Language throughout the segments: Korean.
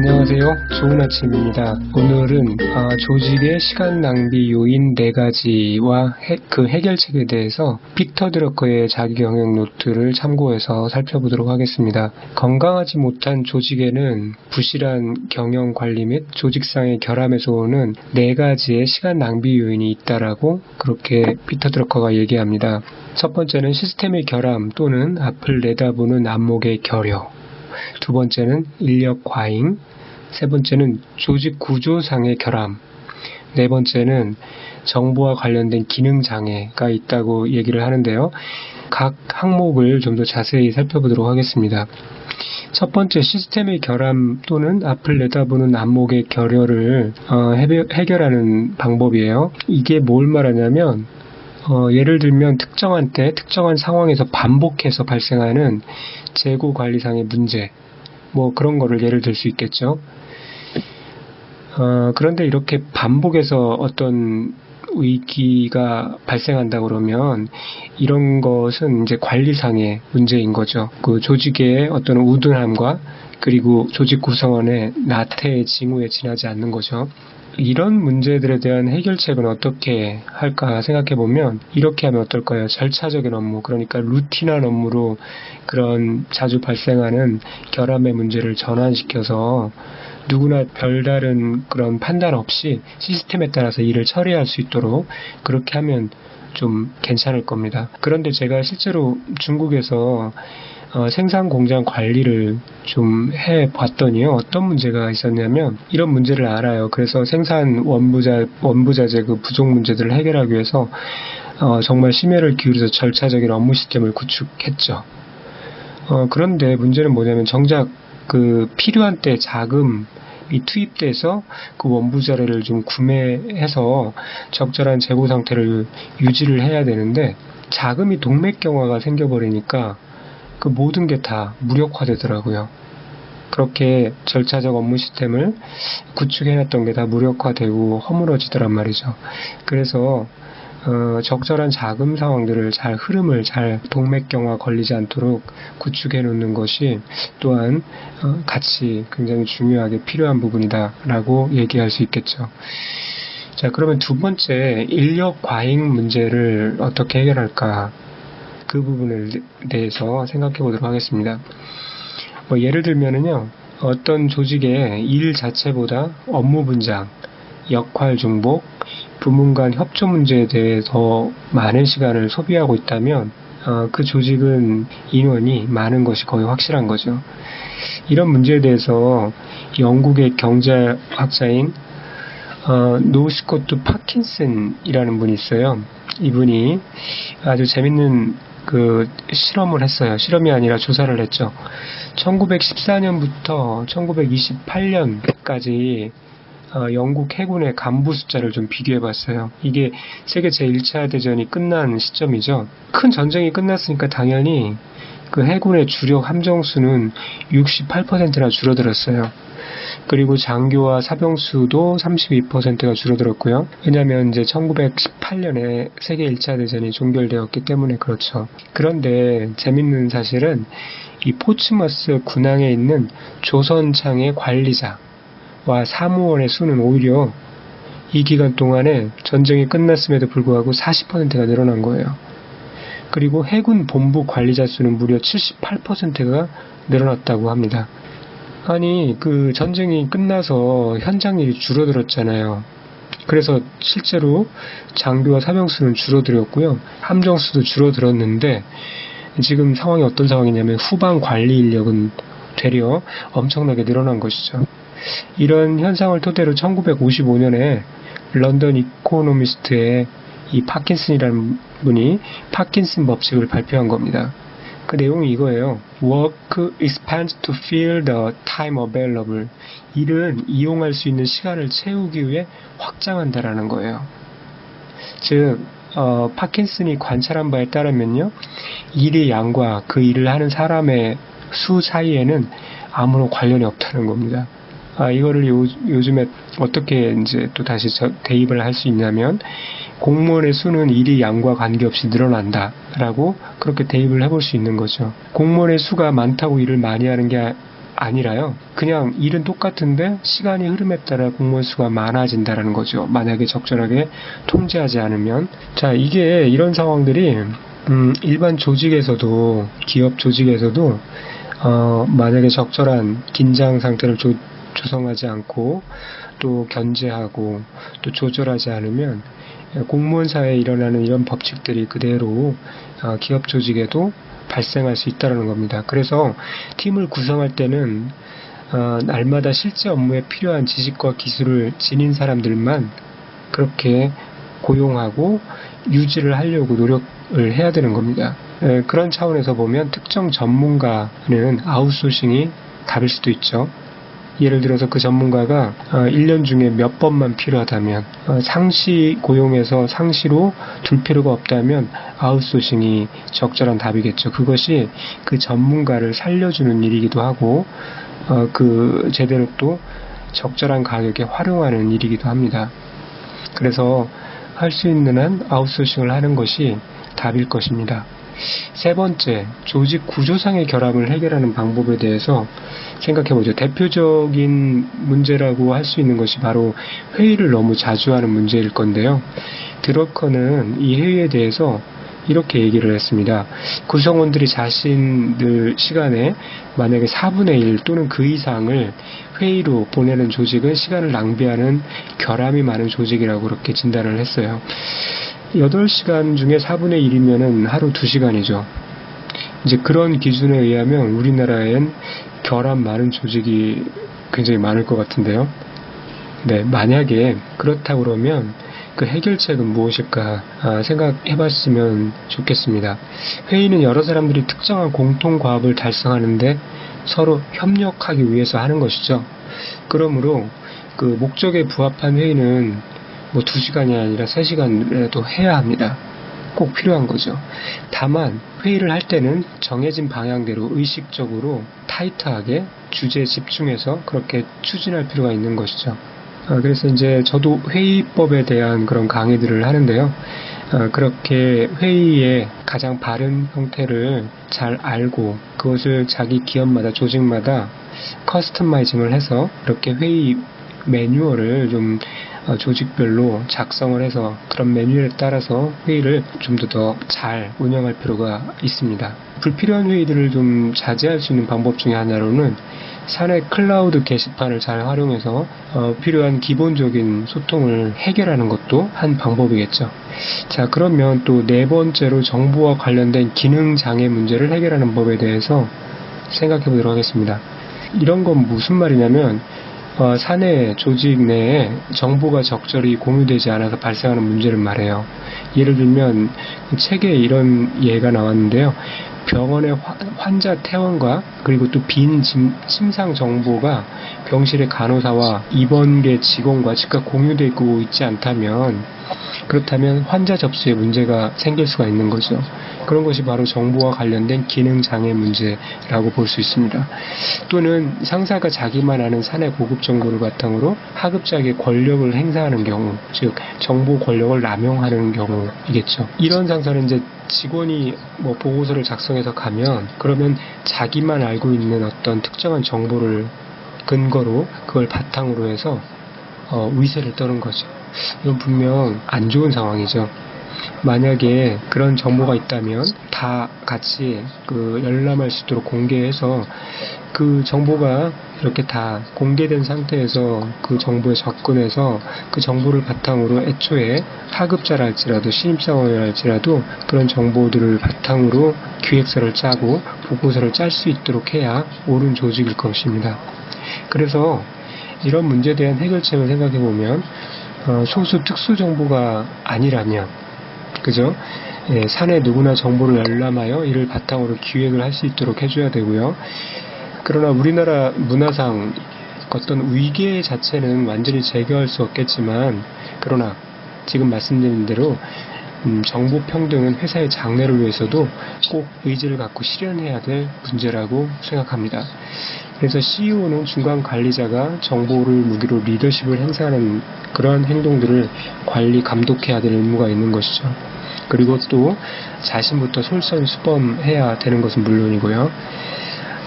안녕하세요. 좋은 아침입니다. 오늘은 조직의 시간 낭비 요인 4가지와 그 해결책에 대해서 피터 드러커의 자기 경영 노트를 참고해서 살펴보도록 하겠습니다. 건강하지 못한 조직에는 부실한 경영 관리 및 조직상의 결함에서 오는 4가지의 시간 낭비 요인이 있다라고 그렇게 피터 드러커가 얘기합니다. 첫 번째는 시스템의 결함 또는 앞을 내다보는 안목의 결여. 두 번째는 인력 과잉, 세 번째는 조직 구조상의 결함, 네 번째는 정보와 관련된 기능 장애가 있다고 얘기를 하는데요. 각 항목을 좀 더 자세히 살펴보도록 하겠습니다. 첫 번째, 시스템의 결함 또는 앞을 내다보는 안목의 결여를 해결하는 방법이에요. 이게 뭘 말하냐면 예를 들면 특정한 때, 특정한 상황에서 반복해서 발생하는 재고 관리상의 문제, 그런 거를 예를 들 수 있겠죠. 그런데 이렇게 반복해서 어떤 위기가 발생한다 그러면 이런 것은 이제 관리상의 문제인 거죠. 그 조직의 어떤 우둔함과 그리고 조직 구성원의 나태의 징후에 지나지 않는 거죠. 이런 문제들에 대한 해결책은 어떻게 할까 생각해보면 이렇게 하면 어떨까요? 절차적인 업무, 그러니까 루틴한 업무로 그런 자주 발생하는 결함의 문제를 전환시켜서 누구나 별다른 그런 판단 없이 시스템에 따라서 일을 처리할 수 있도록 그렇게 하면 좀 괜찮을 겁니다. 그런데 제가 실제로 중국에서 생산 공장 관리를 좀 해봤더니요. 어떤 문제가 있었냐면 이런 문제를 알아요. 그래서 생산 원부자재 그 부족 문제들을 해결하기 위해서 정말 심혈을 기울여서 절차적인 업무 시스템을 구축했죠. 그런데 문제는 뭐냐면 정작 그 필요한 때 자금이 투입돼서 그 원부자재를 좀 구매해서 적절한 재고 상태를 유지를 해야 되는데 자금이 동맥경화가 생겨버리니까 그 모든 게 다 무력화되더라고요. 그렇게 절차적 업무 시스템을 구축해놨던 게 다 무력화되고 허물어지더란 말이죠. 그래서 적절한 자금 상황들을 흐름을 잘 동맥경화 걸리지 않도록 구축해 놓는 것이 또한 같이 굉장히 중요하게 필요한 부분이다라고 얘기할 수 있겠죠. 자, 그러면 두 번째, 인력 과잉 문제를 어떻게 해결할까? 그 부분에 대해서 생각해 보도록 하겠습니다. 예를 들면은요, 어떤 조직의 일 자체보다 업무 분장, 역할 중복, 부문 간 협조 문제에 대해 더 많은 시간을 소비하고 있다면 그 조직은 인원이 많은 것이 거의 확실한 거죠. 이런 문제에 대해서 영국의 경제학자인 노스코트 파킨슨이라는 분이 있어요. 이분이 아주 재밌는 그 실험을 했어요. 실험이 아니라 조사를 했죠. 1914년부터 1928년까지 영국 해군의 간부 숫자를 좀 비교해봤어요. 이게 세계 제1차 대전이 끝난 시점이죠. 큰 전쟁이 끝났으니까 당연히 그 해군의 주력 함정수는 68%나 줄어들었어요. 그리고 장교와 사병수도 32%가 줄어들었고요. 왜냐하면 이제 1918년에 세계 1차 대전이 종결되었기 때문에 그렇죠. 그런데 재밌는 사실은 이 포츠머스 군항에 있는 조선창의 관리자와 사무원의 수는 오히려 이 기간 동안에 전쟁이 끝났음에도 불구하고 40%가 늘어난 거예요. 그리고 해군 본부 관리자 수는 무려 78%가 늘어났다고 합니다. 아니, 그 전쟁이 끝나서 현장 일이 줄어들었잖아요. 그래서 실제로 장교와 사병수는 줄어들었고요. 함정수도 줄어들었는데 지금 상황이 어떤 상황이냐면 후방 관리 인력은 되려 엄청나게 늘어난 것이죠. 이런 현상을 토대로 1955년에 런던 이코노미스트의 이 파킨슨이라는 분이 파킨슨 법칙을 발표한 겁니다. 그 내용이 이거예요. Work expands to fill the time available. 일은 이용할 수 있는 시간을 채우기 위해 확장한다라는 거예요. 즉, 파킨슨이 관찰한 바에 따르면요, 일의 양과 그 일을 하는 사람의 수 사이에는 아무런 관련이 없다는 겁니다. 이거를 요즘에 어떻게 이제 또 다시 대입을 할 수 있냐면, 공무원의 수는 일의 양과 관계없이 늘어난다라고 그렇게 대입을 해볼 수 있는 거죠. 공무원의 수가 많다고 일을 많이 하는 게 아니라요. 그냥 일은 똑같은데 시간이 흐름에 따라 공무원 수가 많아진다라는 거죠. 만약에 적절하게 통제하지 않으면. 자, 이게 이런 상황들이 일반 조직에서도, 기업 조직에서도 만약에 적절한 긴장 상태를 조성하지 않고 또 견제하고 또 조절하지 않으면 공무원 사회에 일어나는 이런 법칙들이 그대로 기업 조직에도 발생할 수 있다는 겁니다. 그래서 팀을 구성할 때는 날마다 실제 업무에 필요한 지식과 기술을 지닌 사람들만 그렇게 고용하고 유지를 하려고 노력을 해야 되는 겁니다. 그런 차원에서 보면 특정 전문가는 아웃소싱이 답일 수도 있죠. 예를 들어서 그 전문가가 1년 중에 몇 번만 필요하다면, 상시 고용해서 상시로 둘 필요가 없다면 아웃소싱이 적절한 답이겠죠. 그것이 그 전문가를 살려주는 일이기도 하고 제대로 또 적절한 가격에 활용하는 일이기도 합니다. 그래서 할 수 있는 한 아웃소싱을 하는 것이 답일 것입니다. 세 번째, 조직 구조상의 결함을 해결하는 방법에 대해서 생각해보죠. 대표적인 문제라고 할 수 있는 것이 바로 회의를 너무 자주 하는 문제일 건데요. 드러커는 이 회의에 대해서 이렇게 얘기를 했습니다. 구성원들이 자신들 시간에 만약에 4분의 1 또는 그 이상을 회의로 보내는 조직은 시간을 낭비하는 결함이 많은 조직이라고 그렇게 진단을 했어요. 8시간 중에 4분의 1이면은 하루 2시간이죠. 이제 그런 기준에 의하면 우리나라엔 결함 많은 조직이 굉장히 많을 것 같은데요. 네, 만약에 그렇다고 그러면 그 해결책은 무엇일까 생각해 봤으면 좋겠습니다. 회의는 여러 사람들이 특정한 공통 과업을 달성하는데 서로 협력하기 위해서 하는 것이죠. 그러므로 그 목적에 부합한 회의는 2시간이 아니라 3시간이라도 해야 합니다. 꼭 필요한 거죠. 다만 회의를 할 때는 정해진 방향대로 의식적으로 타이트하게 주제에 집중해서 그렇게 추진할 필요가 있는 것이죠. 그래서 이제 저도 회의법에 대한 그런 강의들을 하는데요. 그렇게 회의의 가장 바른 형태를 잘 알고 그것을 자기 기업마다 조직마다 커스터마이징을 해서 이렇게 회의 매뉴얼을 좀 조직별로 작성을 해서 그런 매뉴얼에 따라서 회의를 좀 더 잘 운영할 필요가 있습니다. 불필요한 회의들을 좀 자제할 수 있는 방법 중에 하나로는 사내 클라우드 게시판을 잘 활용해서 필요한 기본적인 소통을 해결하는 것도 한 방법이겠죠. 자, 그러면 또 네 번째로 정보와 관련된 기능 장애 문제를 해결하는 법에 대해서 생각해 보도록 하겠습니다. 이런 건 무슨 말이냐면 사내 조직 내에 정보가 적절히 공유되지 않아서 발생하는 문제를 말해요. 예를 들면 책에 이런 예가 나왔는데요. 병원의 환자 퇴원과 그리고 또 빈 침상 정보가 병실의 간호사와 입원계 직원과 즉각 공유되고 있지 않다면 그렇다면 환자 접수에 문제가 생길 수가 있는 거죠. 그런 것이 바로 정보와 관련된 기능 장애 문제라고 볼 수 있습니다. 또는 상사가 자기만 아는 사내 고급 정보를 바탕으로 하급자에게 권력을 행사하는 경우, 즉 정보 권력을 남용하는 경우이겠죠. 이런 상사는 이제 직원이 보고서를 작성해서 가면 그러면 자기만 알고 있는 어떤 특정한 정보를 근거로 그걸 바탕으로 해서 위세를 떠는 거죠. 이건 분명 안 좋은 상황이죠. 만약에 그런 정보가 있다면 다 같이 열람할 수 있도록 공개해서 그 정보가 이렇게 다 공개된 상태에서 그 정보에 접근해서 그 정보를 바탕으로 애초에 하급자랄지라도 신입사원이랄지라도 그런 정보들을 바탕으로 기획서를 짜고 보고서를 짤 수 있도록 해야 옳은 조직일 것입니다. 그래서 이런 문제에 대한 해결책을 생각해보면 소수 특수 정보가 아니라면 그죠? 사내 누구나 정보를 열람하여 이를 바탕으로 기획을 할 수 있도록 해줘야 되고요. 그러나 우리나라 문화상 어떤 위계 자체는 완전히 제거할 수 없겠지만 그러나 지금 말씀드린 대로 정보 평등은 회사의 장래를 위해서도 꼭 의지를 갖고 실현해야 될 문제라고 생각합니다. 그래서 CEO는 중간 관리자가 정보를 무기로 리더십을 행사하는 그러한 행동들을 관리, 감독해야 될 의무가 있는 것이죠. 그리고 또 자신부터 솔선수범해야 되는 것은 물론이고요.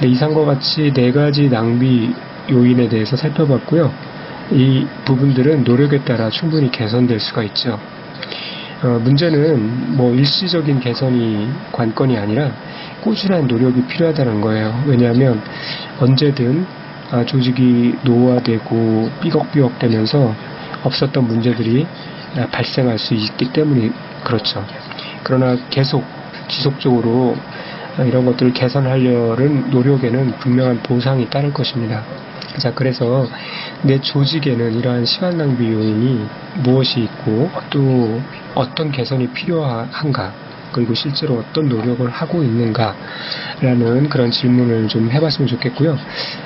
네, 이상과 같이 4가지 낭비 요인에 대해서 살펴봤고요. 이 부분들은 노력에 따라 충분히 개선될 수가 있죠. 문제는 일시적인 개선이 관건이 아니라 꾸준한 노력이 필요하다는 거예요. 왜냐하면 언제든 조직이 노화되고 삐걱삐걱 되면서 없었던 문제들이 발생할 수 있기 때문에 그렇죠. 그러나 계속 지속적으로 이런 것들을 개선하려는 노력에는 분명한 보상이 따를 것입니다. 자, 그래서 내 조직에는 이러한 시간 낭비 요인이 무엇이 있고 또 어떤 개선이 필요한가, 그리고 실제로 어떤 노력을 하고 있는가라는 그런 질문을 좀 해봤으면 좋겠고요.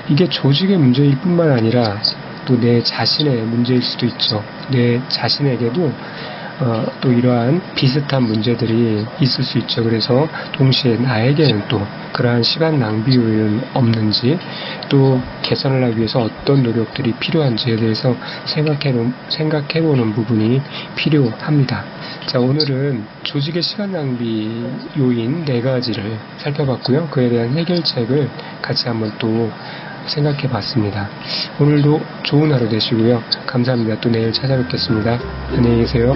이게 조직의 문제일 뿐만 아니라 또 내 자신의 문제일 수도 있죠. 내 자신에게도 또 이러한 비슷한 문제들이 있을 수 있죠. 그래서 동시에 나에게는 또 그러한 시간 낭비 요인은 없는지, 또 개선을 하기 위해서 어떤 노력들이 필요한지에 대해서 생각해보는 부분이 필요합니다. 자, 오늘은 조직의 시간 낭비 요인 4가지를 살펴봤고요. 그에 대한 해결책을 같이 한번 또 생각해 봤습니다. 오늘도 좋은 하루 되시고요. 감사합니다. 또 내일 찾아뵙겠습니다. 안녕히 계세요.